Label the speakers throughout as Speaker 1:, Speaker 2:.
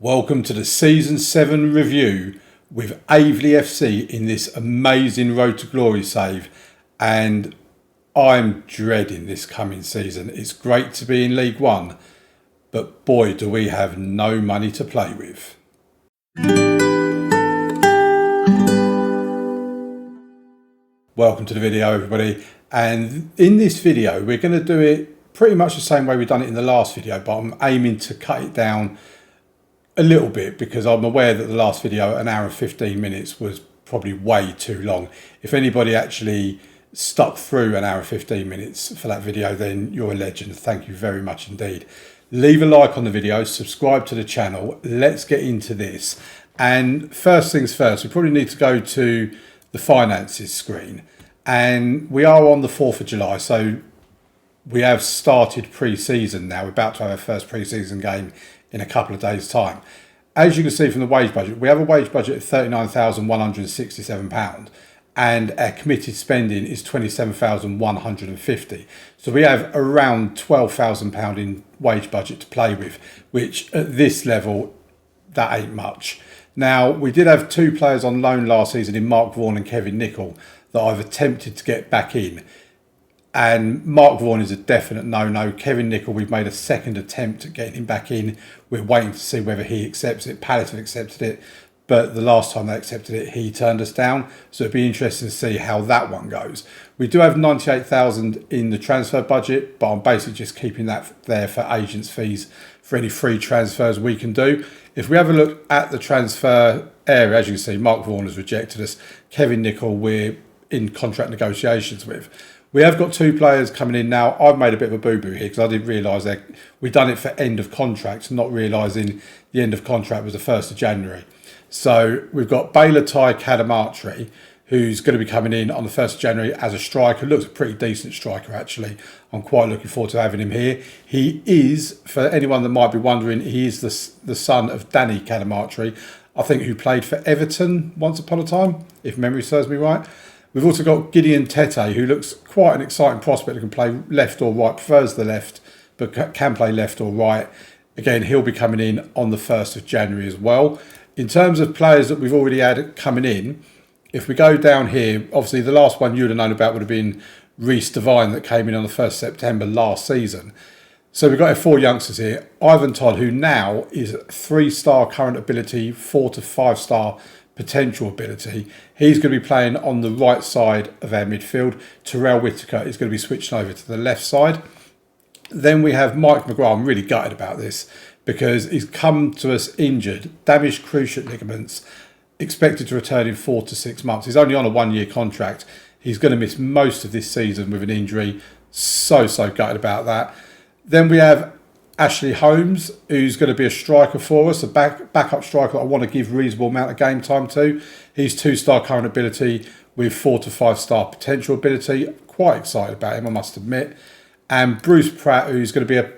Speaker 1: Welcome to the Season 7 review with Aveley FC in this amazing Road to Glory save, and I'm dreading this coming season. It's great to be in League One, but boy do we have no money to play with. Welcome to the video, everybody, and in this video we're going to do it pretty much the same way we've done it in the last video, but I'm aiming to cut it down a little bit because I'm aware that the last video, an hour and 15 minutes, was probably way too long. If anybody actually stuck through an hour and 15 minutes for that video, then you're a legend. Thank you very much indeed. Leave a like on the video, subscribe to the channel. Let's get into this. And first things first, we probably need to go to the finances screen. And we are on the 4th of July, so we have started pre-season now. We're about to have our first pre-season game in a couple of days' time. As you can see from the wage budget, we have a wage budget of £39,167 and our committed spending is £27,150. So we have around £12,000 in wage budget to play with, which at this level, that ain't much. Now, we did have two players on loan last season in Mark Vaughan and Kevin Nicol that I've attempted to get back in. And Mark Vaughan is a definite no-no. Kevin Nicol, we've made a second attempt at getting him back in. We're waiting to see whether he accepts it. Palace have accepted it, but the last time they accepted it, he turned us down. So it'd be interesting to see how that one goes. We do have 98,000 in the transfer budget, but I'm basically just keeping that there for agents' fees for any free transfers we can do. If we have a look at the transfer area, as you can see, Mark Vaughan has rejected us. Kevin Nicol, we're in contract negotiations with. We have got two players coming in now. I've made a bit of a boo-boo here because I didn't realise that we'd done it for end of contract, not realising the end of contract was the 1st of January. So we've got Baylor Ty Cadamartri, who's going to be coming in on the 1st of January as a striker. Looks a pretty decent striker, actually. I'm quite looking forward to having him here. He is, for anyone that might be wondering, he is the son of Danny Cadamartri, I think, who played for Everton once upon a time, if memory serves me right. We've also got Gideon Tete, who looks quite an exciting prospect who can play left or right, prefers the left, but can play left or right. Again, he'll be coming in on the 1st of January as well. In terms of players that we've already had coming in, if we go down here, obviously the last one you would have known about would have been Reece Devine that came in on the 1st of September last season. So we've got our four youngsters here. Ivan Todd, who now is 3-star current ability, 4 to 5-star potential ability. He's going to be playing on the right side of our midfield. Terrell Whitaker is going to be switching over to the left side. Then we have Mike McGrath. I'm really gutted about this because he's come to us injured, damaged cruciate ligaments, expected to return in 4 to 6 months. He's only on a 1-year contract. He's going to miss most of this season with an injury. So gutted about that. Then we have Ashley Holmes, who's going to be a striker for us, a backup striker that I want to give reasonable amount of game time to. He's 2-star current ability with 4 to 5-star potential ability. Quite excited about him, I must admit. And Bruce Pratt, who's going to be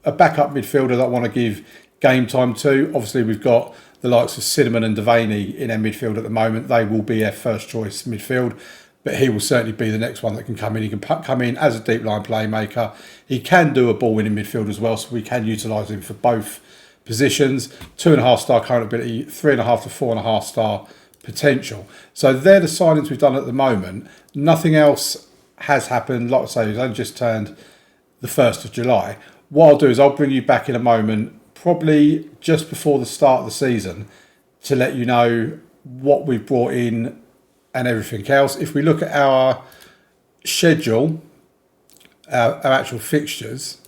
Speaker 1: a backup midfielder that I want to give game time to. Obviously, we've got the likes of Cinnamon and Devaney in our midfield at the moment. They will be our first choice midfield, but he will certainly be the next one that can come in. He can come in as a deep line playmaker. He can do a ball winning midfield as well, so we can utilise him for both positions. 2.5-star current ability, 3.5 to 4.5-star potential. So they're the signings we've done at the moment. Nothing else has happened. Like I say, it's only just turned the 1st of July. What I'll do is I'll bring you back in a moment, probably just before the start of the season, to let you know what we've brought in and everything else. If we look at our schedule, our actual fixtures,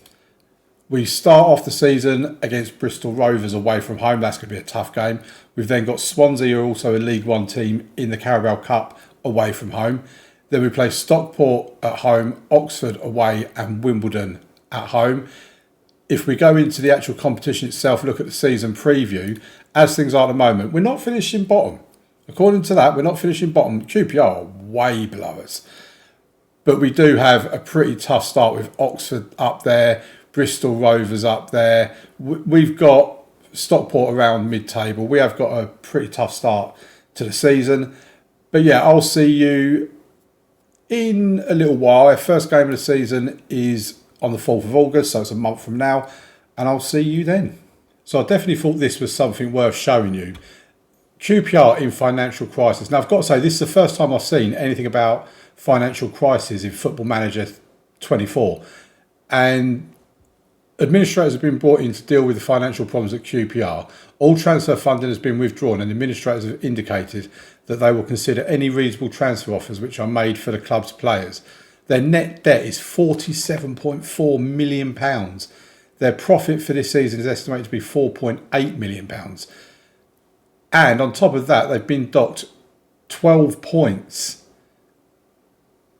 Speaker 1: we start off the season against Bristol Rovers away from home. That's going to be a tough game. We've then got Swansea, who are also a League One team in the Carabao Cup, away from home. Then we play Stockport at home, Oxford away, and Wimbledon at home. If we go into the actual competition itself, look at the season preview, as things are at the moment, we're not finishing bottom. According to that, we're not finishing bottom. QPR are way below us. But we do have a pretty tough start with Oxford up there, Bristol Rovers up there. We've got Stockport around mid-table. We have got a pretty tough start to the season. But yeah, I'll see you in a little while. Our first game of the season is on the 4th of August, so it's a month from now. And I'll see you then. So I definitely thought this was something worth showing you. QPR in financial crisis. Now I've got to say, this is the first time I've seen anything about financial crisis in Football Manager 24. And administrators have been brought in to deal with the financial problems at QPR. All transfer funding has been withdrawn, and administrators have indicated that they will consider any reasonable transfer offers which are made for the club's players. Their net debt is £47.4 million. Their profit for this season is estimated to be £4.8 million. And on top of that, they've been docked 12 points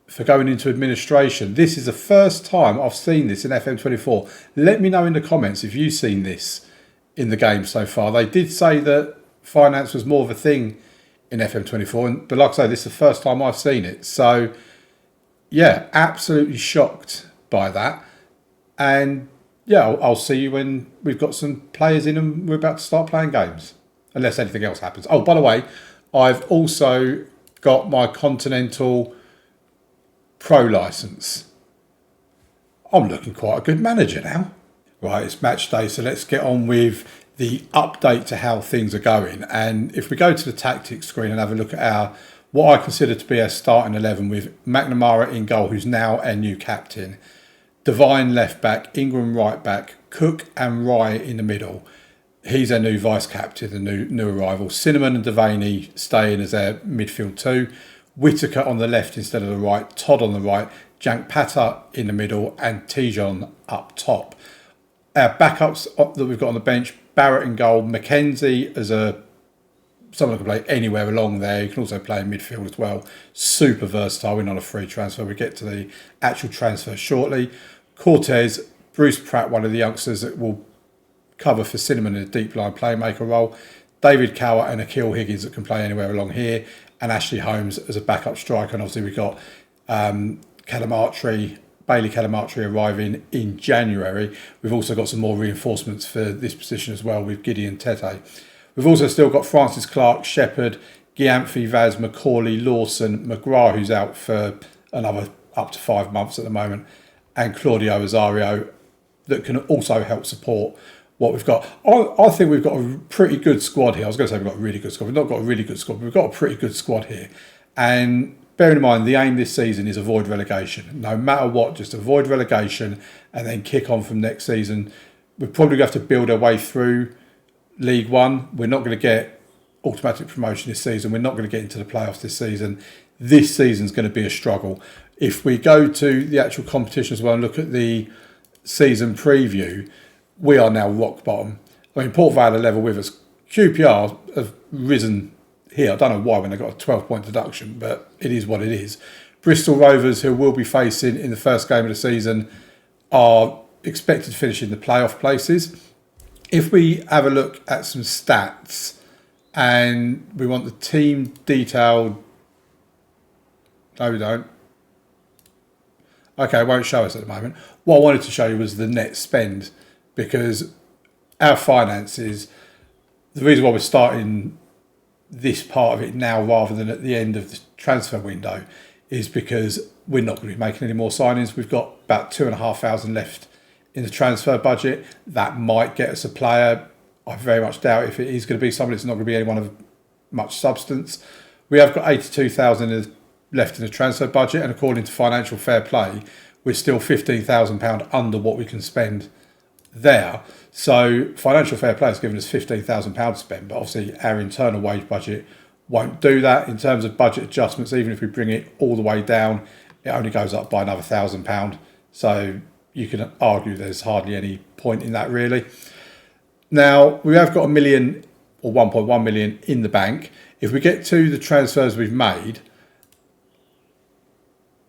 Speaker 1: for going into administration. This is the first time I've seen this in FM24. Let me know in the comments if you've seen this in the game so far. They did say that finance was more of a thing in FM24, but like I say, this is the first time I've seen it. So, yeah, absolutely shocked by that. And, yeah, I'll see you when we've got some players in and we're about to start playing games, unless anything else happens. Oh, by the way, I've also got my Continental Pro license. I'm looking quite a good manager now. Right, it's match day, so let's get on with the update to how things are going. And if we go to the tactics screen and have a look at what I consider to be our starting 11, with McNamara in goal, who's now our new captain, Devine left back, Ingram right back, Cook and Rye in the middle. He's our new vice captain, the new arrival. Cinnamon and Devaney staying as our midfield two. Whitaker on the left instead of the right, Todd on the right, Jankpata in the middle, and Tijon up top. Our backups that we've got on the bench: Barrett in goal, Mackenzie as someone who can play anywhere along there. You can also play in midfield as well. Super versatile. We're not a free transfer. We get to the actual transfer shortly. Cortez, Bruce Pratt, one of the youngsters that will cover for Cinnamon in a deep line playmaker role. David Cower and Akil Higgins that can play anywhere along here. And Ashley Holmes as a backup striker. And obviously we've got Bailey Calamatri arriving in January. We've also got some more reinforcements for this position as well with Gideon Tete. We've also still got Francis Clark, Shepherd, Giamphi, Vaz, McCauley, Lawson, McGrath, who's out for another up to 5 months at the moment, and Claudio Azario that can also help support what we've got. I think we've got a pretty good squad here. I was going to say we've got a really good squad. We've not got a really good squad, but we've got a pretty good squad here. And bearing in mind, the aim this season is avoid relegation. No matter what, just avoid relegation and then kick on from next season. We're probably going to have to build our way through League One. We're not going to get automatic promotion this season. We're not going to get into the playoffs this season. This season's going to be a struggle. If we go to the actual competition as well and look at the season preview, we are now rock bottom. I mean, Port Vale are level with us. QPR have risen here. I don't know why when they got a 12-point deduction, but it is what it is. Bristol Rovers, who we'll be facing in the first game of the season, are expected to finish in the playoff places. If we have a look at some stats, and we want the team detailed... No, we don't. Okay, it won't show us at the moment. What I wanted to show you was the net spend, because our finances, the reason why we're starting this part of it now rather than at the end of the transfer window is because we're not going to be making any more signings. We've got about 2,500 left in the transfer budget. That might get us a player. I very much doubt if it is going to be somebody, it's not going to be anyone of much substance. We have got 82,000 left in the transfer budget, and according to Financial Fair Play, we're still £15,000 under what we can spend there. So Financial Fair Play has given us £15,000 to spend, but obviously our internal wage budget won't do that. In terms of budget adjustments, even if we bring it all the way down, it only goes up by another £1,000. So you can argue there's hardly any point in that really. Now, we have got $1 million or 1.1 million in the bank. If we get to the transfers we've made,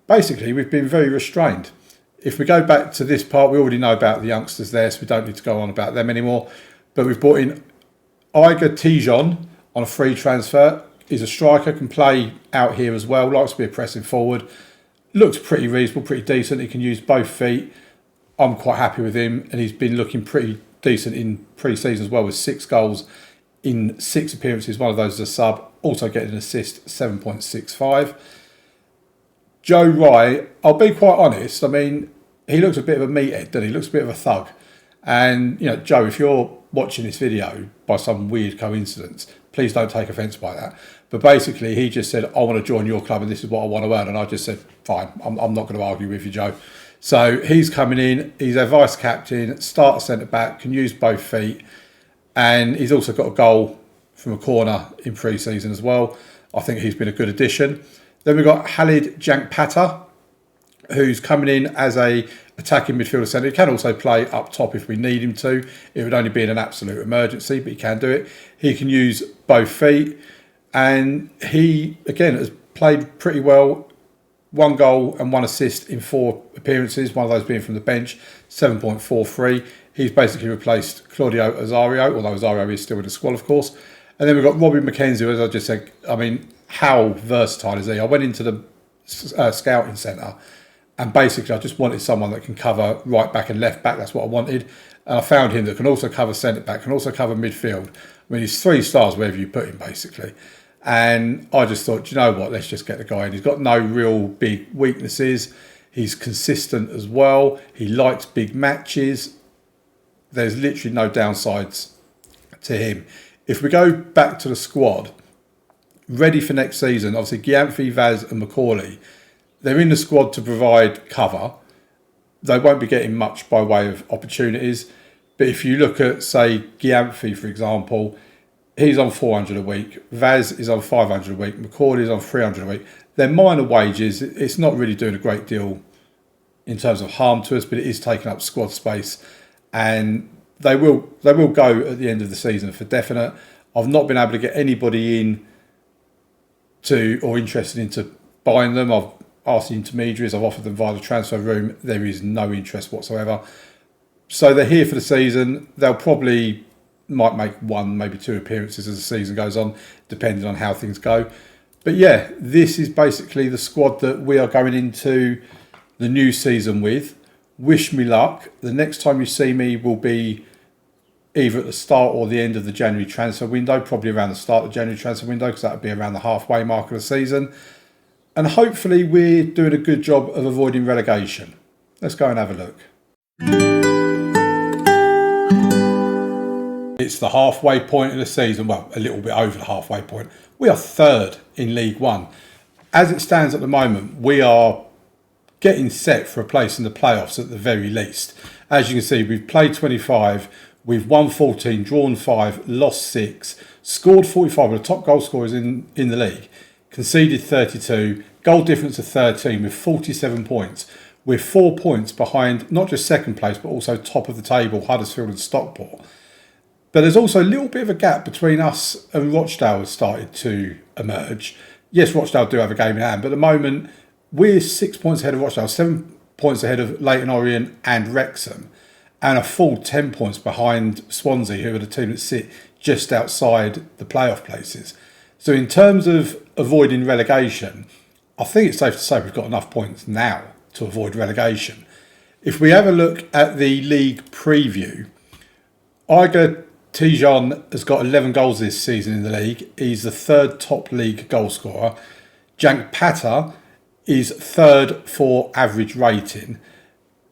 Speaker 1: basically we've been very restrained. If we go back to this part, we already know about the youngsters there, so we don't need to go on about them anymore. But we've brought in Iger Tijon on a free transfer. He's a striker, can play out here as well, likes to be a pressing forward. Looks pretty reasonable, pretty decent. He can use both feet. I'm quite happy with him, and he's been looking pretty decent in pre-season as well, with 6 goals in 6 appearances. One of those is a sub, also getting an assist, 7.65. Joe Rye, I'll be quite honest, I mean, he looks a bit of a meathead, doesn't he? He looks a bit of a thug. And, Joe, if you're watching this video by some weird coincidence, please don't take offence by that. But basically, he just said, I want to join your club and this is what I want to earn. And I just said, fine, I'm not going to argue with you, Joe. So he's coming in, he's our vice captain, starter centre-back, can use both feet. And he's also got a goal from a corner in pre-season as well. I think he's been a good addition. Then we've got Khalid Jankpata, who's coming in as a attacking midfielder centre. He can also play up top if we need him to. It would only be in an absolute emergency, but he can do it. He can use both feet. And he, again, has played pretty well. 1 goal and 1 assist in 4 appearances, one of those being from the bench, 7.43. He's basically replaced Claudio Azario, although Azario is still in the squad, of course. And then we've got Robbie McKenzie, who, as I just said, I mean, how versatile is he? I went into the scouting centre and basically I just wanted someone that can cover right back and left back. That's what I wanted. And I found him that can also cover centre back, can also cover midfield. I mean, he's 3 stars wherever you put him, basically. And I just thought, do you know what? Let's just get the guy in. He's got no real big weaknesses. He's consistent as well. He likes big matches. There's literally no downsides to him. If we go back to the squad, ready for next season, obviously Gyamfi, Vaz and Macaulay, they're in the squad to provide cover. They won't be getting much by way of opportunities. But if you look at, say, Gyamfi, for example, he's on 400 a week. Vaz is on 500 a week. Macaulay is on 300 a week. They're minor wages. It's not really doing a great deal in terms of harm to us, but it is taking up squad space. And they will go at the end of the season for definite. I've not been able to get anybody in to or interested into buying them. I've asked the intermediaries. I've offered them via the transfer room. There is no interest whatsoever. So they're here for the season. They'll probably might make 1, maybe 2 appearances as the season goes on, depending on how things go. But yeah, this is basically the squad that we are going into the new season with. Wish me luck. The next time you see me will be either at the start or the end of the January transfer window, probably around the start of the January transfer window, because that would be around the halfway mark of the season. And hopefully we're doing a good job of avoiding relegation. Let's go and have a look. It's the halfway point of the season. Well, a little bit over the halfway point. We are 3rd in League One. As it stands at the moment, we are getting set for a place in the playoffs at the very least. As you can see, we've played 25, we've won 14, drawn 5, lost 6, scored 45, we're the top goal scorers in the league, conceded 32, goal difference of 13 with 47 points. We're 4 points behind not just second place, but also top of the table, Huddersfield and Stockport. But there's also a little bit of a gap between us and Rochdale has started to emerge. Yes, Rochdale do have a game in hand, but at the moment, we're 6 points ahead of Rochdale, 7 points ahead of Leyton Orient and Wrexham, and a full 10 points behind Swansea, who are the team that sit just outside the playoff places. So in terms of avoiding relegation, I think it's safe to say we've got enough points now to avoid relegation. If we have a look at the league preview, Iger Tijon has got 11 goals this season in the league. He's the 3rd top league goal scorer. Jankpata is 3rd for average rating.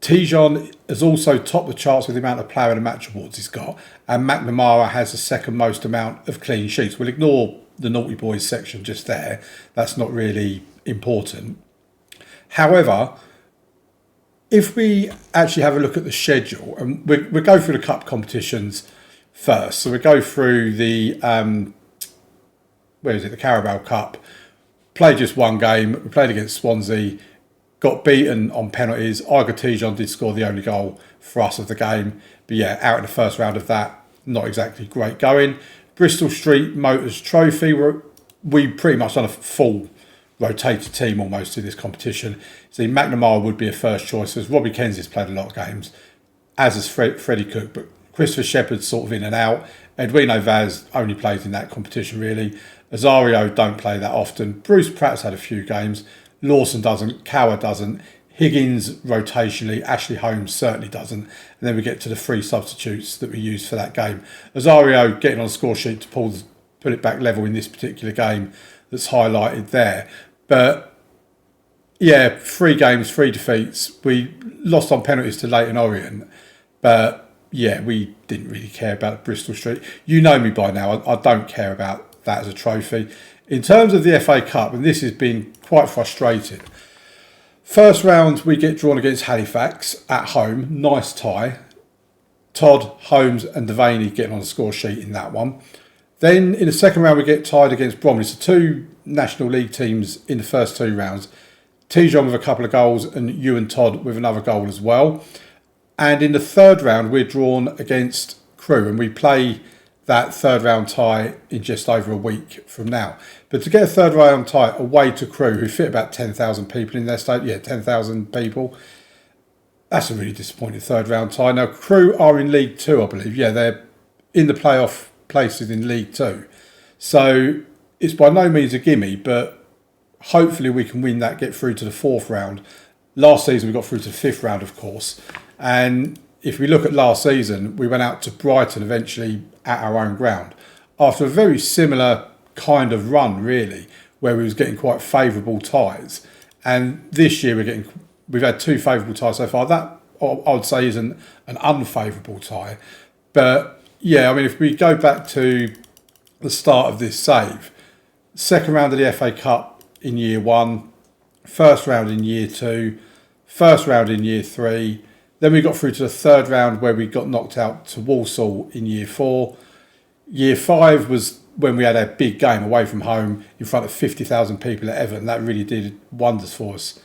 Speaker 1: Tijon has also topped the charts with the amount of player and match awards he's got. And McNamara has the 2nd most amount of clean sheets. We'll ignore the naughty boys section just there. That's not really important. However, if we actually have a look at the schedule, and we'll go through the cup competitions first. So we go through the, the Carabao Cup. Played just 1 game. We played against Swansea. Got beaten on penalties. Iger Tijon did score the only goal for us of the game. But yeah, out in the first round of that, not exactly great going. Bristol Street Motors Trophy, we pretty much done a full rotated team almost in this competition. See, McNamara would be a first choice, as Robbie Kenzie's played a lot of games, as has Freddie Cook, but Christopher Shepherd's sort of in and out. Edwino Vaz only plays in that competition really. Azario don't play that often. Bruce Pratt's had a few games. Lawson doesn't. Cower doesn't. Higgins rotationally. Ashley Holmes certainly doesn't. And then we get to the 3 substitutes that we used for that game. Azario getting on the score sheet to put it back level in this particular game that's highlighted there. But yeah, 3 games, 3 defeats. We lost on penalties to Leyton Orient. But yeah, we didn't really care about Bristol Street. You know me by now. I don't care about that as a trophy. In terms of the FA Cup, and this has been quite frustrating. First round, we get drawn against Halifax at home. Nice tie. Todd, Holmes and Devaney getting on the score sheet in that one. Then in the second round, we get tied against Bromley. So 2 National League teams in the first 2 rounds. Tijon with a couple of goals and you and Todd with another goal as well. And in the third round, we're drawn against Crewe and we play that third round tie in just over a week from now. But to get a third round tie away to Crewe, who fit about 10,000 people in their stadium, 10,000 people, that's a really disappointing third round tie. Now, Crewe are in League 2, I believe. Yeah, they're in the playoff places in League 2. So it's by no means a gimme, but hopefully we can win that, get through to the 4th round. Last season we got through to the 5th round, of course. And if we look at last season, we went out to Brighton eventually at our own ground. After a very similar kind of run, really, where we was getting quite favourable ties. And this year we've had 2 favourable ties so far. That, I would say, isn't an unfavourable tie. But yeah, I mean, if we go back to the start of this save, second round of the FA Cup in year 1, first round in year 2, first round in year 3, then we got through to the third round where we got knocked out to Walsall in year 4. Year 5 was when we had a big game away from home in front of 50,000 people at Everton. That really did wonders for us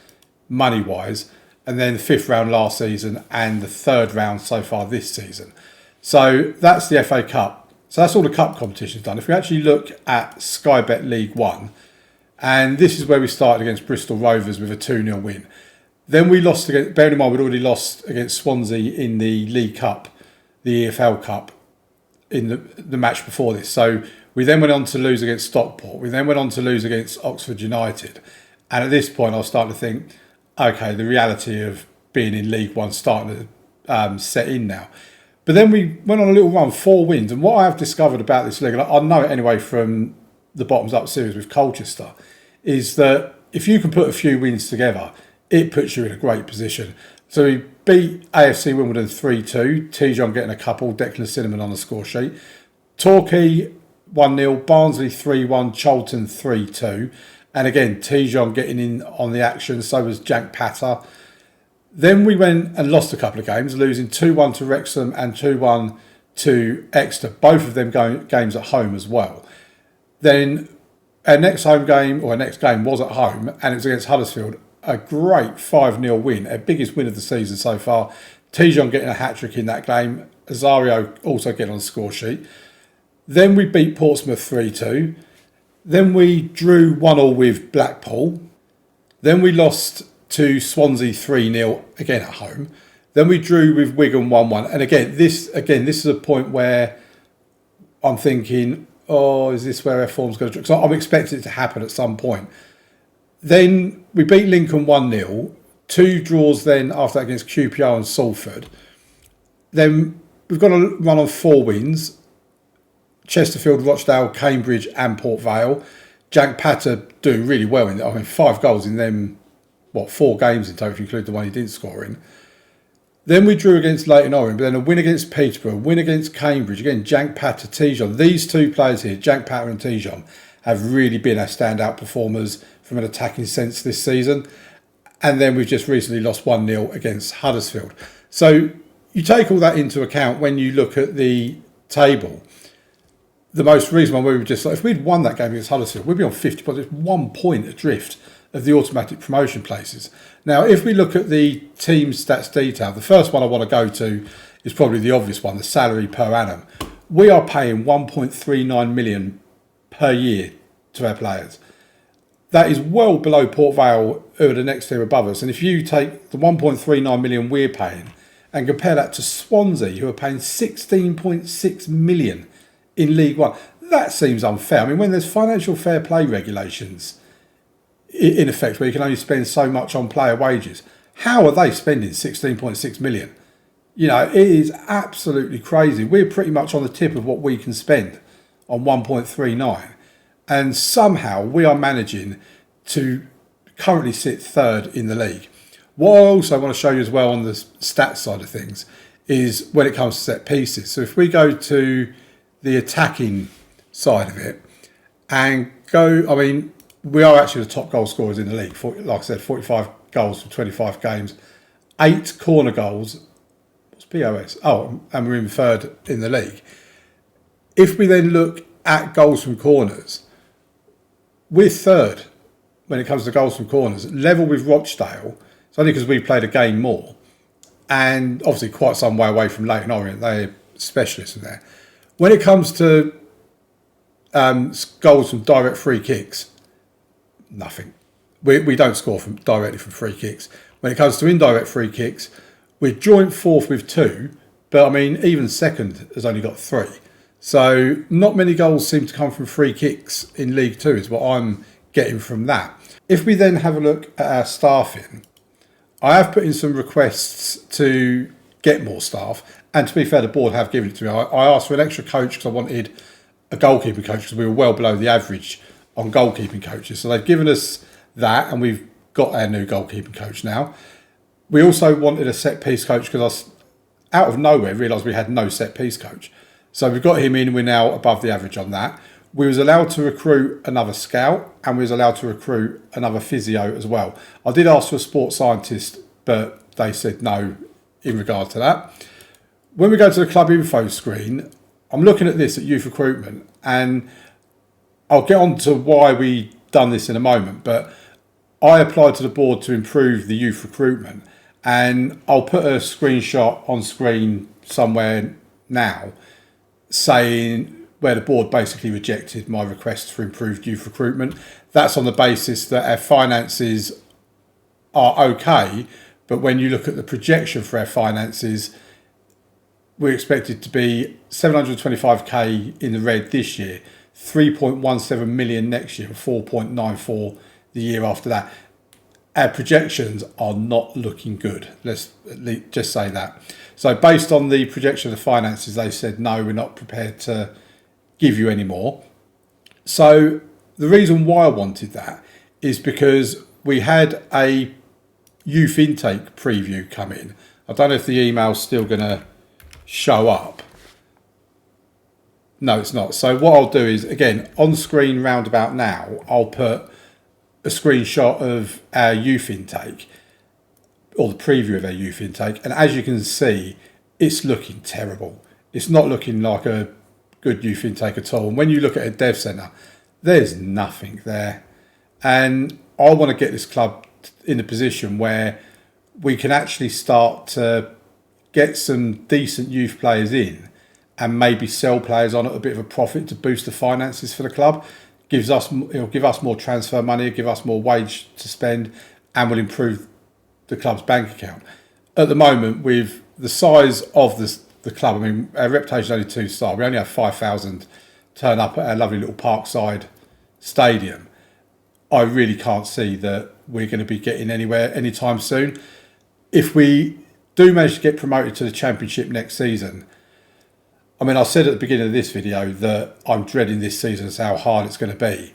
Speaker 1: money-wise. And then the 5th round last season and the 3rd round so far this season. So that's the FA Cup. So that's all the cup competitions done. If we actually look at Sky Bet League 1, and this is where we started against Bristol Rovers with a 2-0 win. Then we lost against, bearing in mind we'd already lost against Swansea in the League Cup, the EFL Cup, in the match before this. So we then went on to lose against Stockport. We then went on to lose against Oxford United. And at this point I was starting to think, okay, the reality of being in League 1 starting to set in now. But then we went on a little run, 4 wins. And what I have discovered about this league, and I know it anyway from the bottoms up series with Colchester, is that if you can put a few wins together, it puts you in a great position. So we beat AFC Wimbledon 3-2, Tijon getting a couple, Declan Cinnamon on the score sheet. Torquay 1-0, Barnsley 3-1, Charlton 3-2. And again, Tijon getting in on the action, so was Jack Patter. Then we went and lost a couple of games, losing 2-1 to Wrexham and 2-1 to Exeter, both of them games at home as well. Then our next game was at home, and it was against Huddersfield. A great 5-0 win, our biggest win of the season so far. Tijon getting a hat-trick in that game. Azario also getting on the score sheet. Then we beat Portsmouth 3-2. Then we drew 1-1 with Blackpool. Then we lost to Swansea 3-0, again at home. Then we drew with Wigan 1-1. And again, this is a point where I'm thinking, oh, is this where our form's going to... Because I'm expecting it to happen at some point. Then we beat Lincoln 1-0. 2 draws then after that against QPR and Salford. Then we've got a run on 4 wins. Chesterfield, Rochdale, Cambridge and Port Vale. Jack Patter doing really well in that. 5 goals in them, 4 games in total, if you include the one he didn't score in. Then we drew against Leyton Orient, but then a win against Peterborough, a win against Cambridge. Again, Jack Patter, Tijon. These 2 players here, Jack Patter and Tijon, have really been our standout performers from an attacking sense this season. And then we've just recently lost 1-0 against Huddersfield. So you take all that into account when you look at the table. The most recent one where we were just like, if we'd won that game against Huddersfield, we'd be on 50 points. It's 1 point adrift of the automatic promotion places. Now, if we look at the team stats detail, the first one I want to go to is probably the obvious one, the salary per annum. We are paying 1.39 million per year to our players. That is well below Port Vale, who are the next tier above us. And if you take the 1.39 million we're paying and compare that to Swansea, who are paying 16.6 million in League 1, that seems unfair. I mean, when there's financial fair play regulations in effect where you can only spend so much on player wages, how are they spending 16.6 million? You know, it is absolutely crazy. We're pretty much on the tip of what we can spend on 1.39. And somehow we are managing to currently sit 3rd in the league. What I also want to show you as well on the stats side of things is when it comes to set pieces. So if we go to the attacking side of it and we are actually the top goal scorers in the league. Like I said, 45 goals from 25 games, 8 corner goals. What's POS? Oh, and we're in third in the league. If we then look at goals from corners, we're third when it comes to goals from corners, level with Rochdale. It's only because we played a game more, and obviously quite some way away from Leyton Orient. They're specialists in there. When it comes to goals from direct free kicks, nothing. We don't score directly from free kicks. When it comes to indirect free kicks, we're joint fourth with 2, but even second has only got 3. So not many goals seem to come from free kicks in League 2 is what I'm getting from that. If we then have a look at our staffing, I have put in some requests to get more staff, and to be fair, the board have given it to me. I asked for an extra coach because I wanted a goalkeeping coach because we were well below the average on goalkeeping coaches. So they've given us that, and we've got our new goalkeeping coach now. We also wanted a set piece coach because I, out of nowhere, realised we had no set piece coach. So we've got him in, and we're now above the average on that. We was allowed to recruit another scout, and we was allowed to recruit another physio as well. I did ask for a sports scientist, but they said no in regard to that. When we go to the club info screen, I'm looking at this at youth recruitment, and I'll get on to why we done this in a moment, but I applied to the board to improve the youth recruitment, and I'll put a screenshot on screen somewhere now saying where the board basically rejected my request for improved youth recruitment. That's on the basis that our finances are okay, but when you look at the projection for our finances, we're expected to be 725k in the red this year, 3.17 million next year, and 4.94 the year after that. Our projections are not looking good. Let's just say that. So based on the projection of the finances, they said, no, we're not prepared to give you any more. So the reason why I wanted that is because we had a youth intake preview come in. I don't know if the email's still going to show up. No, it's not. So what I'll do is, again, on screen roundabout now, I'll put a screenshot of our youth intake, or the preview of our youth intake, and as you can see, it's looking terrible. It's not looking like a good youth intake at all. And when you look at a dev centre, there's nothing there. And I want to get this club in a position where we can actually start to get some decent youth players in and maybe sell players on at a bit of a profit to boost the finances for the club. It'll give us more transfer money, give us more wage to spend, and will improve the club's bank account. At the moment, with the size of the club, our reputation is only 2-star. We only have 5,000 turn up at our lovely little Parkside stadium. I really can't see that we're going to be getting anywhere anytime soon. If we do manage to get promoted to the Championship next season, I said at the beginning of this video that I'm dreading this season as how hard it's going to be.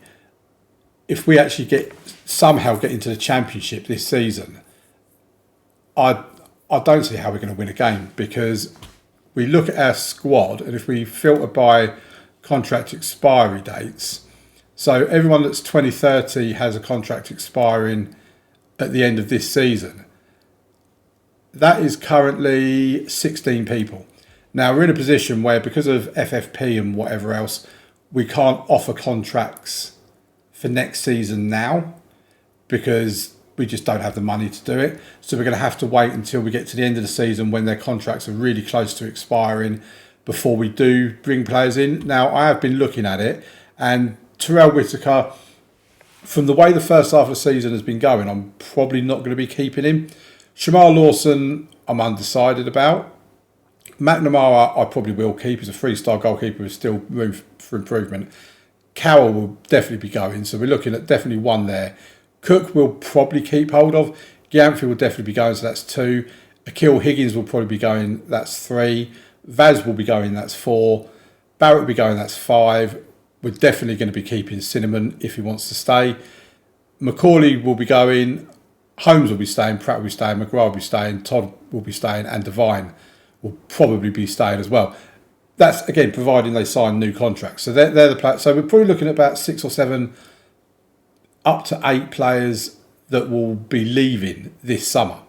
Speaker 1: If we actually somehow get into the Championship this season, I don't see how we're going to win a game, because we look at our squad, and if we filter by contract expiry dates, so everyone that's 2030 has a contract expiring at the end of this season. That is currently 16 people. Now we're in a position where, because of FFP and whatever else, we can't offer contracts for next season now because we just don't have the money to do it. So we're going to have to wait until we get to the end of the season when their contracts are really close to expiring before we do bring players in. Now, I have been looking at it, and Terrell Whitaker, from the way the first half of the season has been going, I'm probably not going to be keeping him. Shamar Lawson, I'm undecided about. McNamara, I probably will keep. He's a 3-star goalkeeper with still room for improvement. Cowell will definitely be going, so we're looking at definitely one there. Cook will probably keep hold of. Giamfi will definitely be going, so that's 2. Akil Higgins will probably be going, that's 3. Vaz will be going, that's 4. Barrett will be going, that's 5. We're definitely going to be keeping Cinnamon if he wants to stay. Macaulay will be going. Holmes will be staying. Pratt will be staying. McGrath will be staying. Todd will be staying. And Devine will probably be staying as well. That's, again, providing they sign new contracts. So they're the players. So we're probably looking at about 6 or 7, up to 8 players that will be leaving this summer.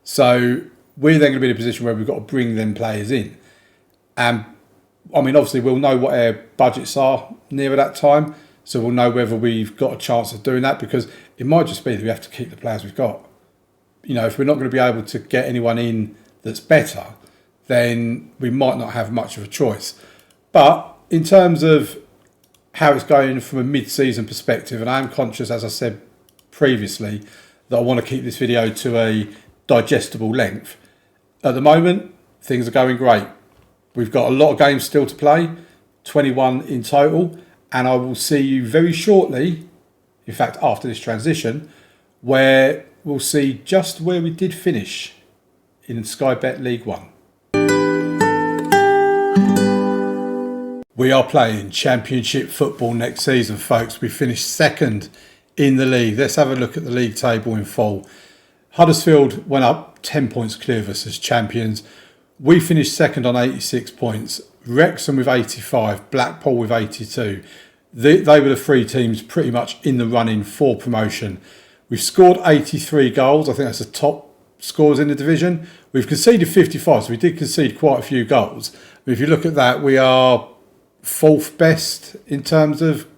Speaker 1: So we're then going to be in a position where we've got to bring them players in. And, I mean, obviously we'll know what our budgets are nearer that time. So we'll know whether we've got a chance of doing that, because it might just be that we have to keep the players we've got. You know, if we're not going to be able to get anyone in that's better, then we might not have much of a choice. But in terms of how it's going from a mid-season perspective, and I am conscious, as I said previously, that I want to keep this video to a digestible length. At the moment, things are going great. We've got a lot of games still to play, 21 in total, and I will see you very shortly, in fact after this transition, where we'll see just where we did finish in Sky Bet League One. We are playing Championship football next season, folks. We finished second in the league. Let's have a look at the league table in full. Huddersfield went up 10 points clear of us as champions. We finished second on 86 points. Wrexham with 85, Blackpool with 82. They were the 3 teams pretty much in the running for promotion. We've scored 83 goals. I think that's the top scores in the division. We've conceded 55, so we did concede quite a few goals. But if you look at that, we are 4th best in terms of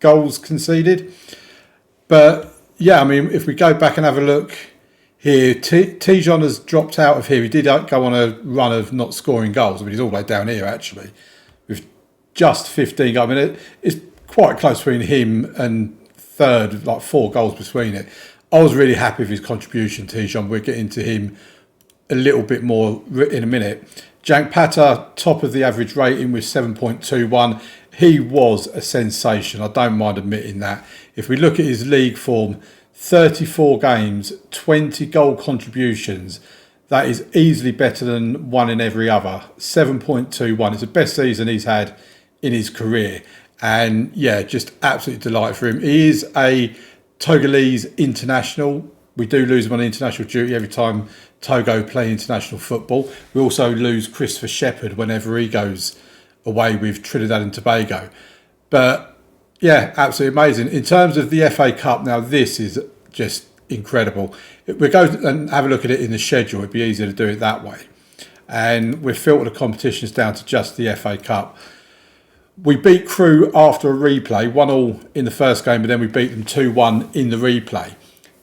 Speaker 1: goals conceded. But yeah, I mean, if we go back and have a look here, Tijon has dropped out of here. He did go on a run of not scoring goals, but he's all the way down here actually with just 15 goals. I mean, it's quite close between him and third, like 4 goals between it. I was really happy with his contribution, Tijon. We'll get into him a little bit more in a minute. Jank Pata, top of the average rating with 7.21. He was a sensation. I don't mind admitting that. If we look at his league form, 34 games, 20 goal contributions. That is easily better than one in every other. 7.21. It's the best season he's had in his career. And yeah, just absolutely delighted for him. He is a Togolese international. We do lose him on international duty every time Togo play international football. We also lose Christopher Shepherd whenever he goes away with Trinidad and Tobago. But yeah, absolutely amazing. In terms of the FA Cup, now this is just incredible. We'll go and have a look at it in the schedule. It'd be easier to do it that way. And we've filtered the competitions down to just the FA Cup. We beat Crewe after a replay, 1-1 in the first game, but then we beat them 2-1 in the replay.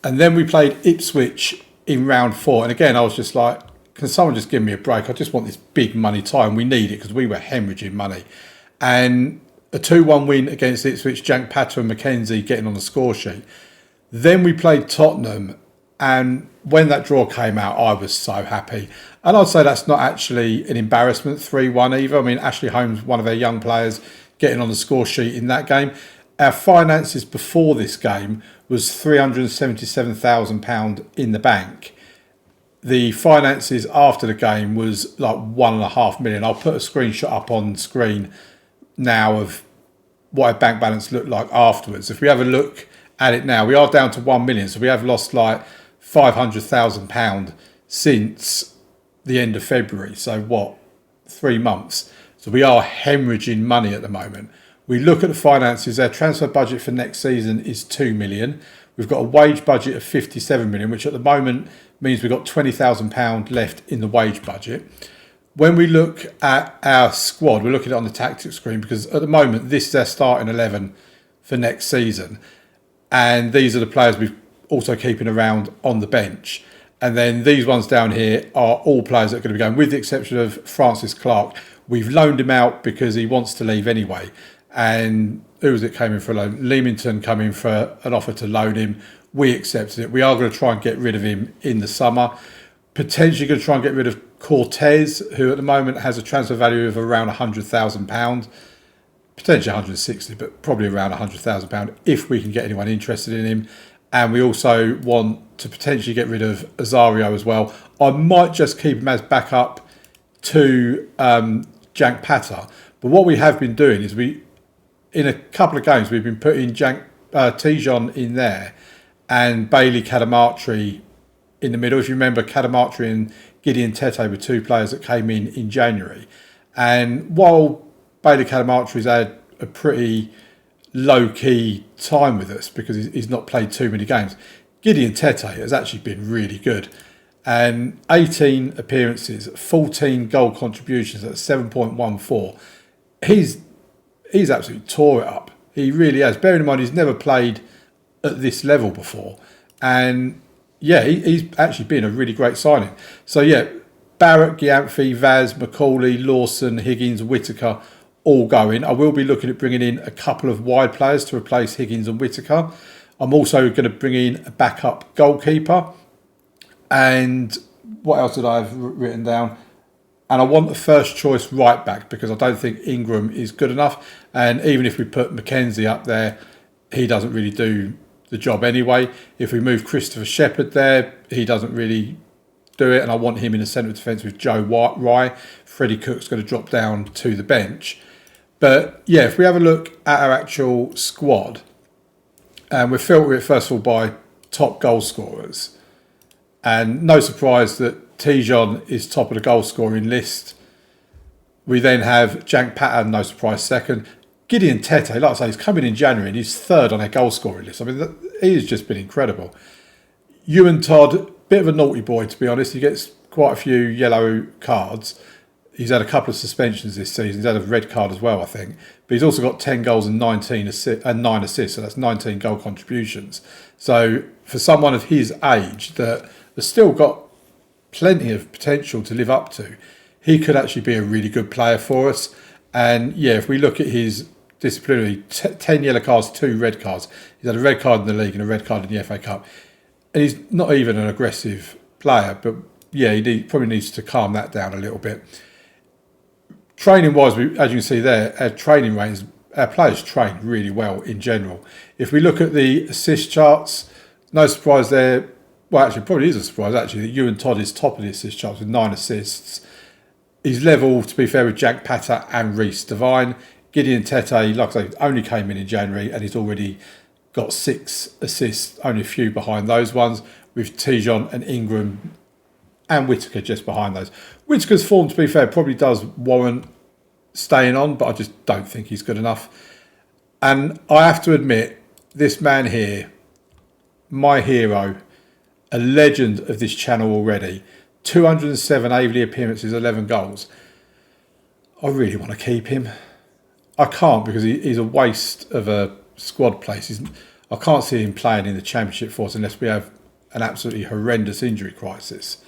Speaker 1: And then we played Ipswich in round 4. And again, I was just like, can someone just give me a break? I just want this big money tie, and we need it because we were hemorrhaging money. And a 2-1 win against Ipswich, Jank Pata and Mackenzie getting on the score sheet. Then we played Tottenham, and when that draw came out, I was so happy. And I'd say that's not actually an embarrassment, 3-1 either. I mean, Ashley Holmes, one of their young players, getting on the score sheet in that game. Our finances before this game was £377,000 in the bank. The finances after the game was like 1.5 million. I'll put a screenshot up on screen now of what our bank balance looked like afterwards. If we have a look at it now, we are down to 1 million. So we have lost like £500,000 since the end of February. So what, 3 months? So we are hemorrhaging money at the moment. We look at the finances. Our transfer budget for next season is 2 million. We've got a wage budget of 57 million, which at the moment means we've got £20,000 left in the wage budget. When we look at our squad, we're looking at it on the tactics screen because at the moment this is our starting 11 for next season. And these are the players we're also keeping around on the bench. And then these ones down here are all players that are going to be going, with the exception of Francis Clark. We've loaned him out because he wants to leave anyway. And who was it came in for a loan? Leamington come in for an offer to loan him. We accepted it. We are going to try and get rid of him in the summer. Potentially going to try and get rid of Cortez, who at the moment has a transfer value of around £100,000. Potentially 160, but probably around £100,000 if we can get anyone interested in him. And we also want to potentially get rid of Azario as well. I might just keep him as backup to Jank Pata. But what we have been doing is in a couple of games, we've been putting Tijon in there and Bailey Cadamartri in the middle. If you remember, Cadamartri and Gideon Tete were two players that came in January. And while Bailey Calamartri's had a pretty low-key time with us because he's not played too many games, Gideon Tete has actually been really good. And 18 appearances, 14 goal contributions at 7.14. He's absolutely tore it up. He really has. Bearing in mind, he's never played at this level before. And yeah, he's actually been a really great signing. So yeah, Barrett, Gyamfi, Vaz, Macaulay, Lawson, Higgins, Whittaker, all going. I will be looking at bringing in a couple of wide players to replace Higgins and Whittaker. I'm also going to bring in a backup goalkeeper. And what else did I have written down? And I want a first choice right back because I don't think Ingram is good enough. And even if we put Mackenzie up there, he doesn't really do the job anyway. If we move Christopher Shepherd there, he doesn't really do it. And I want him in the centre of defence with Joe Rye. Freddie Cook's going to drop down to the bench. But yeah, if we have a look at our actual squad, and we're filtering it first of all by top goal scorers. And no surprise that Tijon is top of the goal scoring list. We then have Jank Patton, no surprise, second. Gideon Tete, like I say, he's coming in January and he's third on our goal scoring list. I mean, he's just been incredible. Ewan Todd, bit of a naughty boy, to be honest. He gets quite a few yellow cards. He's had a couple of suspensions this season. He's had a red card as well, I think. But he's also got 10 goals and 9 assists, so that's 19 goal contributions. So for someone of his age that has still got plenty of potential to live up to, he could actually be a really good player for us. And yeah, if we look at his disciplinary, 10 yellow cards, 2 red cards. He's had a red card in the league and a red card in the FA Cup. And he's not even an aggressive player, but yeah, he probably needs to calm that down a little bit. Training-wise, as you can see there, our training range, our players train really well in general. If we look at the assist charts, no surprise there. Well, actually, probably is a surprise, actually, that Ewan Todd is top of the assist charts with 9 assists. He's level, to be fair, with Jack Patter and Reece Devine. Gideon Tete, like I say, only came in January and he's already got 6 assists, only a few behind those ones, with Tijon and Ingram and Whittaker just behind those. Whittaker's form, to be fair, probably does warrant staying on, but I just don't think he's good enough. And I have to admit, this man here, my hero, a legend of this channel already, 207 Aveley appearances, 11 goals. I really want to keep him. I can't because he's a waste of a squad place. I can't see him playing in the Championship for us unless we have an absolutely horrendous injury crisis.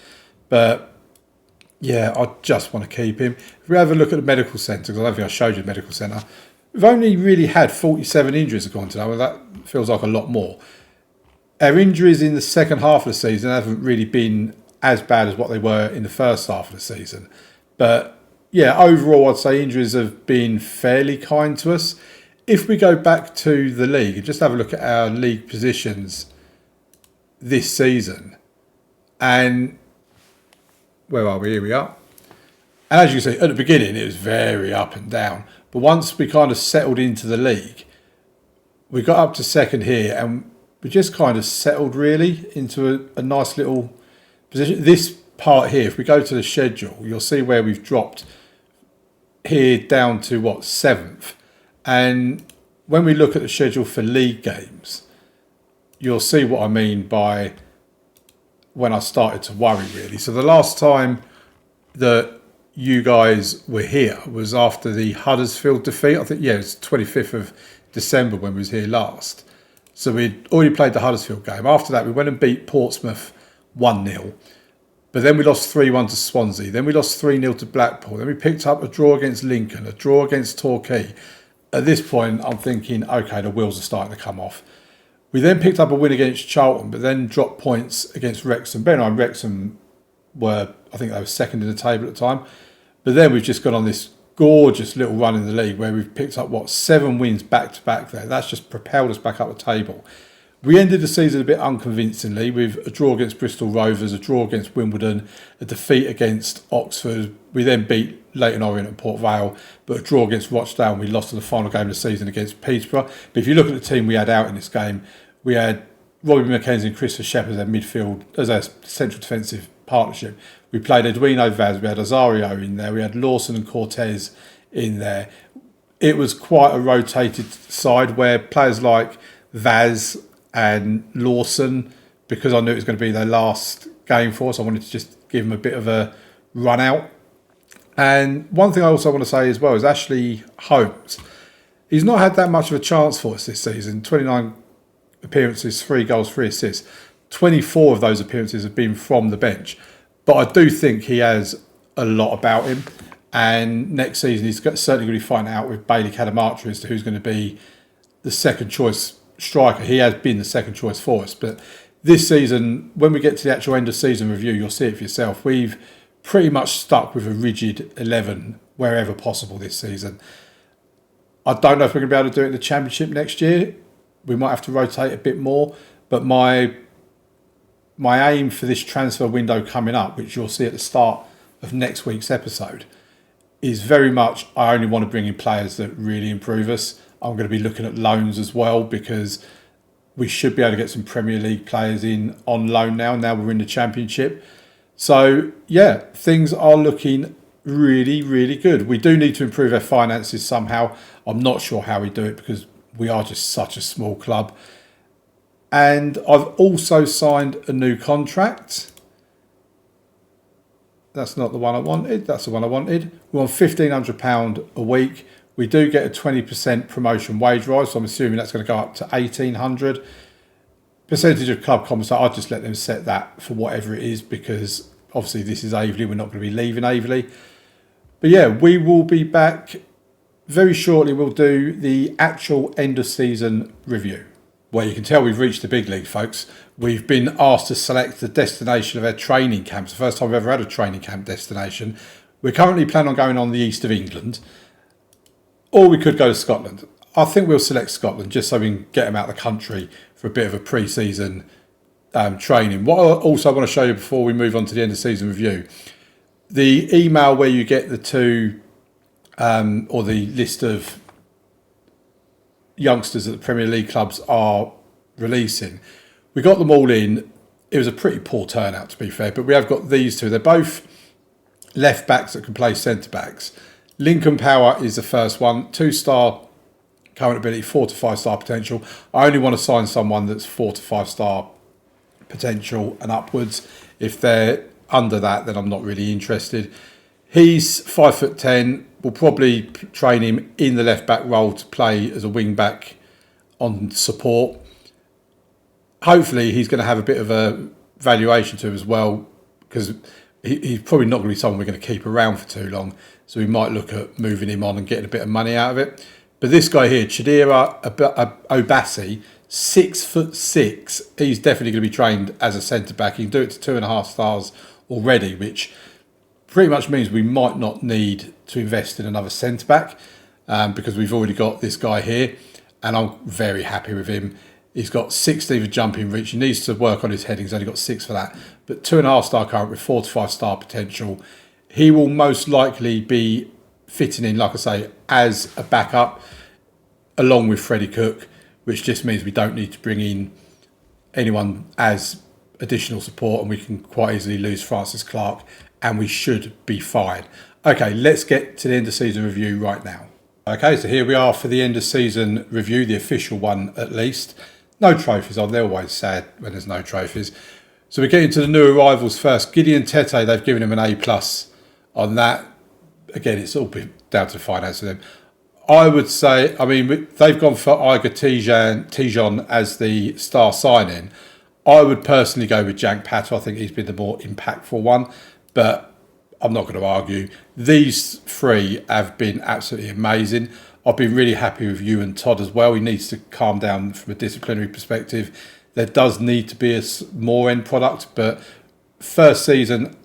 Speaker 1: But yeah, I just want to keep him. If we have a look at the medical centre, because I don't think I showed you the medical centre, we've only really had 47 injuries have gone to that. Well, that feels like a lot more. Our injuries in the second half of the season haven't really been as bad as what they were in the first half of the season. But yeah, overall, I'd say injuries have been fairly kind to us. If we go back to the league and just have a look at our league positions this season, and where are we? Here we are. And as you see, at the beginning, it was very up and down. But once we kind of settled into the league, we got up to second here and we just kind of settled really into a nice little position. This part here, if we go to the schedule, you'll see where we've dropped here down to 7th. And when we look at the schedule for league games, you'll see what I mean by when I started to worry, really. So the last time that you guys were here was after the Huddersfield defeat. I think, yeah, it's 25th of December when we was here last. So we'd already played the Huddersfield game. After that, we went and beat Portsmouth 1-0. But then we lost 3-1 to Swansea. Then we lost 3-0 to Blackpool. Then we picked up a draw against Lincoln, a draw against Torquay. At this point, I'm thinking, OK, the wheels are starting to come off. We then picked up a win against Charlton, but then dropped points against Wrexham. Bear in mind, Wrexham were, I think they were second in the table at the time. But then we've just gone on this gorgeous little run in the league where we've picked up, 7 wins back-to-back there. That's just propelled us back up the table. We ended the season a bit unconvincingly with a draw against Bristol Rovers, a draw against Wimbledon, a defeat against Oxford. We then beat Leyton Orient and Port Vale, but a draw against Rochdale, and we lost in the final game of the season against Peterborough. But if you look at the team we had out in this game, we had Robbie McKenzie and Christopher Shepherd as our midfield, as our central defensive partnership, We played Edwino Vaz, we had Azario in there, we had Lawson and Cortez in there. It was quite a rotated side where players like Vaz and Lawson, because I knew it was going to be their last game for us, I wanted to just give them a bit of a run out. And one thing I also want to say as well is Ashley Holmes. He's not had that much of a chance for us this season. 29 appearances, 3 goals, 3 assists. 24 of those appearances have been from the bench. But I do think he has a lot about him. And next season, he's certainly going to be fighting out with Bailey Cadamartra as to who's going to be the second choice striker. He has been the second choice for us. But this season, when we get to the actual end of season review, you'll see it for yourself. We've pretty much stuck with a rigid 11 wherever possible this season. I don't know if we're going to be able to do it in the Championship next year. We might have to rotate a bit more. But my aim for this transfer window coming up, which you'll see at the start of next week's episode, is very much I only want to bring in players that really improve us. I'm going to be looking at loans as well because we should be able to get some Premier League players in on loan now. Now we're in the Championship. So, yeah, things are looking really, really good. We do need to improve our finances somehow. I'm not sure how we do it because we are just such a small club. And I've also signed a new contract. That's not the one I wanted. That's the one I wanted. We're on £1,500 a week. We do get a 20% promotion wage rise, so I'm assuming that's going to go up to £1,800. Percentage of club compensation, I'll just let them set that for whatever it is because obviously this is Aveley. We're not going to be leaving Aveley. But yeah, we will be back very shortly. We'll do the actual end of season review. Well, you can tell we've reached the big league, folks. We've been asked to select the destination of our training camps. The first time we've ever had a training camp destination. We're currently planning on going on the east of England. Or we could go to Scotland. I think we'll select Scotland just so we can get them out of the country for a bit of a pre-season training. What I also want to show you before we move on to the end of season review, the email where you get the two or the list of youngsters that the Premier League clubs are releasing. We got them all in. It was a pretty poor turnout, to be fair, but we have got these two. They're both left backs that can play centre backs. Lincoln Power is the first one, 2-star current ability, 4 to 5 star potential. I only want to sign someone that's 4 to 5 star potential and upwards. If they're under that, then I'm not really interested. He's 5'10". We'll probably train him in the left back role to play as a wing back on support. Hopefully he's going to have a bit of a valuation to him as well because he's probably not going to be someone we're going to keep around for too long. So we might look at moving him on and getting a bit of money out of it. But this guy here, Chidera Obasi, 6'6", he's definitely going to be trained as a centre back. He can do it to 2.5 stars already, which pretty much means we might not need to invest in another centre back because we've already got this guy here, and I'm very happy with him. He's got 16 of jumping reach. He needs to work on his heading. He's only got 6 for that, but 2.5 star current with 4 to 5 star potential. He will most likely be fitting in, like I say, as a backup along with Freddie Cook, which just means we don't need to bring in anyone as additional support, and we can quite easily lose Francis Clark, and we should be fine. Okay, let's get to the end of season review right now. Okay, so here we are for the end of season review, the official one at least. No trophies on, they're always sad when there's no trophies. So we're getting to the new arrivals first. Gideon Tete, they've given him an A+ on that. Again, it's all down to the finance of them. I would say, I mean, they've gone for Iger Tijon as the star signing. I would personally go with Jank Pato. I think he's been the more impactful one, but I'm not going to argue. These three have been absolutely amazing. I've been really happy with you and Todd as well. He needs to calm down from a disciplinary perspective. There does need to be a more end product, but first season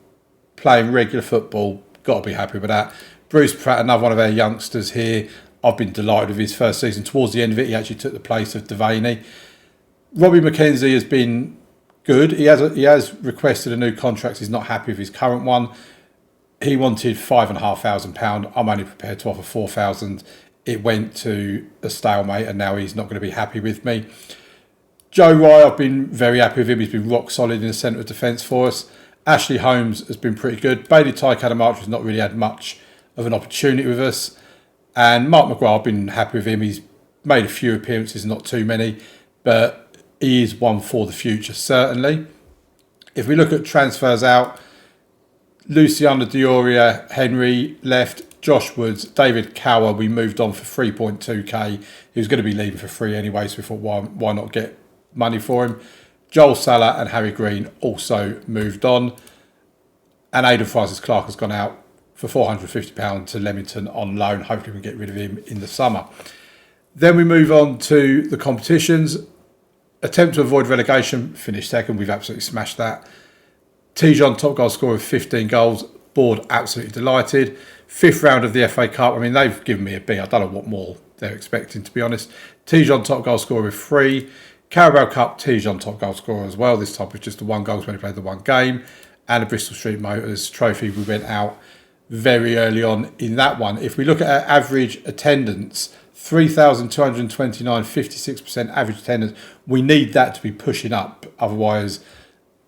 Speaker 1: playing regular football, got to be happy with that. Bruce Pratt, another one of our youngsters here. I've been delighted with his first season. Towards the end of it, he actually took the place of Devaney. Robbie McKenzie has been good. He has requested a new contract. He's not happy with his current one. He wanted £5,500. I'm only prepared to offer £4,000. It went to a stalemate, and now he's not going to be happy with me. Joe Rye, I've been very happy with him. He's been rock solid in the centre of defence for us. Ashley Holmes has been pretty good. Bailey Ty-Cadamarch has not really had much of an opportunity with us. And Mark McGrath, I've been happy with him. He's made a few appearances, not too many, but he is one for the future, certainly. If we look at transfers out, Luciana Dioria, Henry left, Josh Woods, David Cower, we moved on for 3.2k. He was going to be leaving for free anyway, so we thought, why not get money for him? Joel Salah and Harry Green also moved on. And Aidan Francis Clark has gone out for £450 to Leamington on loan. Hopefully we can get rid of him in the summer. Then we move on to the competitions. Attempt to avoid relegation, finished second. We've absolutely smashed that. Tijon, top goal scorer with 15 goals. Board absolutely delighted. Fifth round of the FA Cup. I mean, they've given me a B. I don't know what more they're expecting, to be honest. Tijon, top goal scorer with 3. Carabao Cup, Tijon, top goal scorer as well. This time with just the 1 goal when he played the 1 game. And the Bristol Street Motors Trophy. We went out very early on in that one. If we look at our average attendance, 3,229, 56% average attendance. We need that to be pushing up. Otherwise,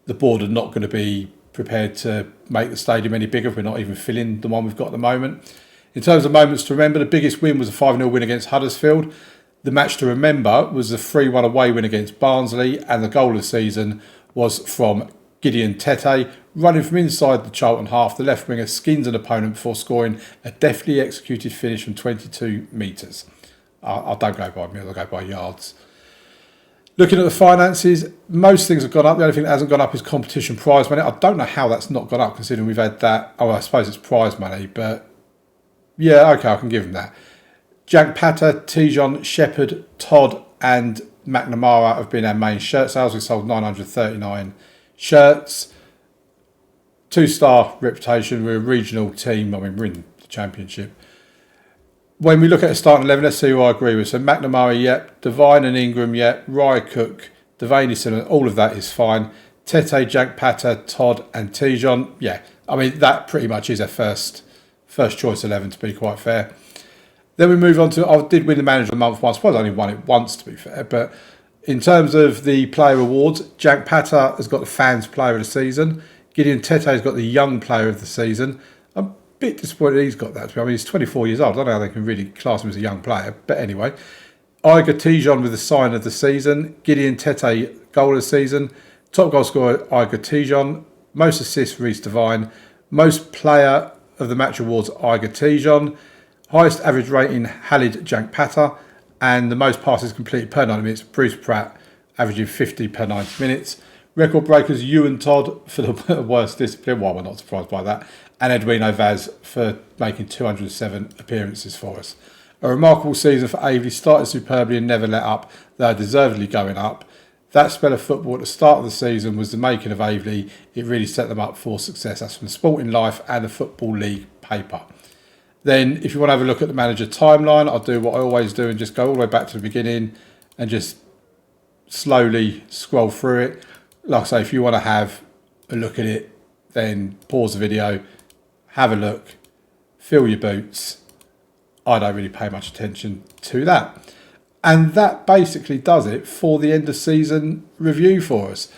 Speaker 1: the board are not going to be prepared to make the stadium any bigger. We're not even filling the one we've got at the moment. In terms of moments to remember, the biggest win was a 5-0 win against Huddersfield. The match to remember was the 3-1 away win against Barnsley, and the goal of the season was from Gideon Tete, running from inside the Charlton half. The left winger skins an opponent before scoring a deftly executed finish from 22 metres. I don't go by metres, I go by yards. Looking at the finances, most things have gone up. The only thing that hasn't gone up is competition prize money. I don't know how that's not gone up, considering we've had that. Oh, I suppose it's prize money, but yeah, okay, I can give them that. Jack Patter, Tijon, Shepherd, Todd and McNamara have been our main shirt sales. We sold 939 shirts. 2-star reputation. We're a regional team. I mean, we're in the championship. When we look at a starting 11, let's see who I agree with. So McNamara, yep. Devine and Ingram, yep. Rye Cook, Devaney Simmons, all of that is fine. Tete, Jack Patter, Todd and Tijon, yeah. I mean, that pretty much is our first choice 11, to be quite fair. Then we move on to, I did win the manager of the month once. I suppose I only won it once, to be fair. But in terms of the player awards, Jack Patter has got the fans player of the season. Gideon Tete has got the young player of the season. I'm a bit disappointed he's got that. I mean, he's 24 years old. I don't know how they can really class him as a young player. But anyway, Iga Tijon with the sign of the season. Gideon Tete, goal of the season. Top goal scorer, Iga Tijon. Most assists, Reece Devine. Most player of the match awards, Iga Tijon. Highest average rating, Halid Jack Patter. And the most passes completed per 90 minutes, Bruce Pratt, averaging 50 per 90 minutes. Record breakers, Ewan Todd for the worst discipline. Well, we're not surprised by that. And Edwino Vaz for making 207 appearances for us. A remarkable season for Aveley. Started superbly and never let up. They are deservedly going up. That spell of football at the start of the season was the making of Aveley. It really set them up for success. That's from the Sporting Life and the Football League paper. Then, if you want to have a look at the manager timeline, I'll do what I always do and just go all the way back to the beginning and just slowly scroll through it. Like I say, if you want to have a look at it, then pause the video, have a look, fill your boots. I don't really pay much attention to that. And that basically does it for the end of season review for us.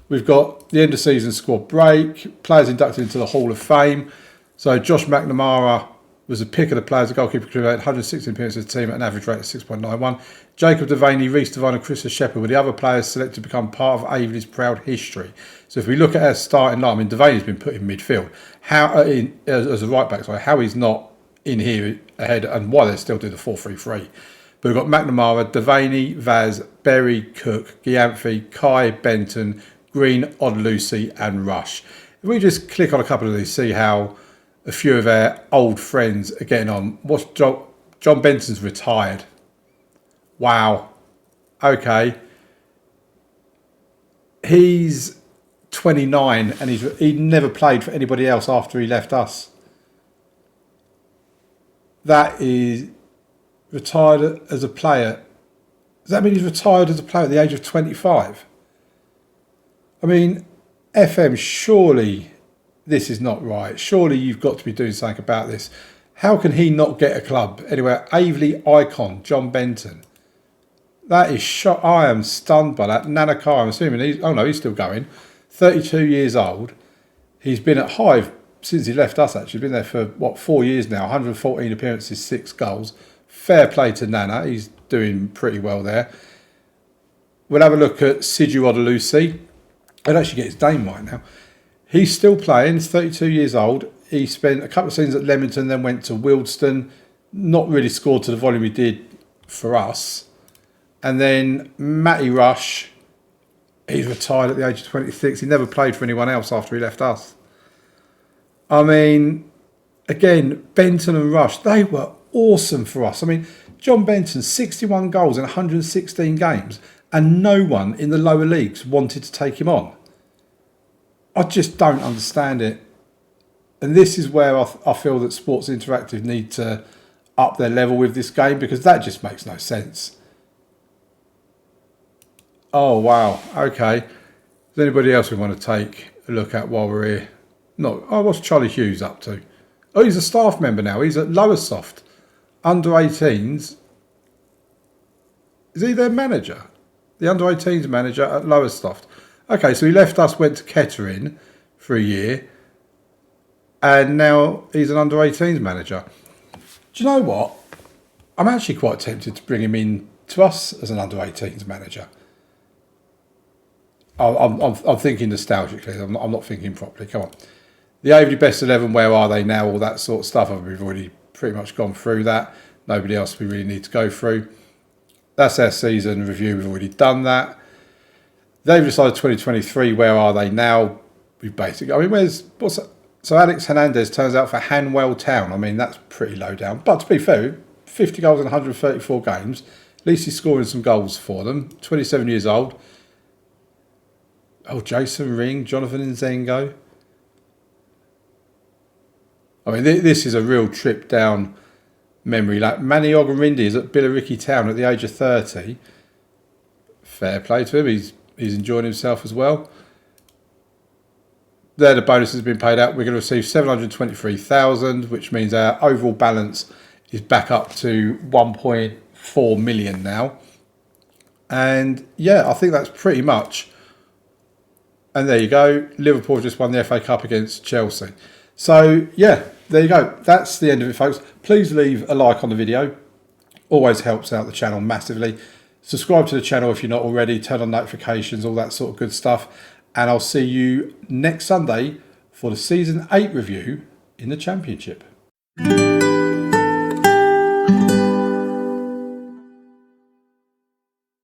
Speaker 1: We've got the end of season squad break, players inducted into the Hall of Fame. So Josh McNamara was the pick of the players. The goalkeeper created 116 appearances of the team at an average rate of 6.91. Jacob Devaney, Reece Devine and Chris Shepherd were the other players selected to become part of Aveley's proud history. So if we look at our starting line, I mean, Devaney's been put in midfield. As a right back, how he's not in here ahead and why they still do the 4-3-3. But we've got McNamara, Devaney, Vaz, Berry, Cook, Giamfi, Kai, Benton, Green, Odlucy and Rush. If we just click on a couple of these, see how a few of our old friends are getting on. What's John Benson's retired. Wow. Okay. He's 29 and he never played for anybody else after he left us. That is retired as a player. Does that mean he's retired as a player at the age of 25? I mean, FM, surely this is not right. Surely you've got to be doing something about this. How can he not get a club? Anyway, Aveley icon, John Benton. That is shot. I am stunned by that. Nanakar, I'm assuming he's still going. 32 years old. He's been at Hive since he left us, actually. Been there for, 4 years now. 114 appearances, 6 goals. Fair play to Nana. He's doing pretty well there. We'll have a look at Siju Odelusi. I'd actually get his name right now. He's still playing. He's 32 years old. He spent a couple of seasons at Leamington, then went to Wealdstone. Not really scored to the volume he did for us. And then Matty Rush. He's retired at the age of 26. He never played for anyone else after he left us. I mean, again, Benton and Rush, they were awesome for us. I mean, John Benton, 61 goals in 116 games, and no one in the lower leagues wanted to take him on. I just don't understand it. And this is where I feel that Sports Interactive need to up their level with this game, because that just makes no sense. Oh, wow. Okay. Is there anybody else we want to take a look at while we're here? No. Oh, what's Charlie Hughes up to? Oh, he's a staff member now. He's at Lowestoft. Under 18s. Is he their manager? The under 18s manager at Lowestoft. Okay, so he left us, went to Kettering for a year. And now he's an under 18s manager. Do you know what? I'm actually quite tempted to bring him in to us as an under 18s manager. I'm thinking nostalgically. I'm not thinking properly. Come on. The Aveley Best 11, where are they now? All that sort of stuff. We've already pretty much gone through that. Nobody else we really need to go through. That's our season review. We've already done that. The Aveley side 2023, where are they now? We've basically... I mean, what's that? So Alex Hernandez turns out for Hanwell Town. I mean, that's pretty low down. But to be fair, 50 goals in 134 games. At least he's scoring some goals for them. 27 years old. Oh, Jason Ring, Jonathan Nzengo. I mean, this is a real trip down memory. Like Manny Ogarindi is at Billericay Town at the age of 30. Fair play to him. He's enjoying himself as well. There, the bonus has been paid out. We're going to receive 723,000, which means our overall balance is back up to 1.4 million now. And yeah, I think that's pretty much. And there you go. Liverpool just won the FA Cup against Chelsea. So yeah, there you go. That's the end of it, folks. Please leave a like on the video. Always helps out the channel massively. Subscribe to the channel if you're not already. Turn on notifications, all that sort of good stuff. And I'll see you next Sunday for the Season 8 review in the Championship.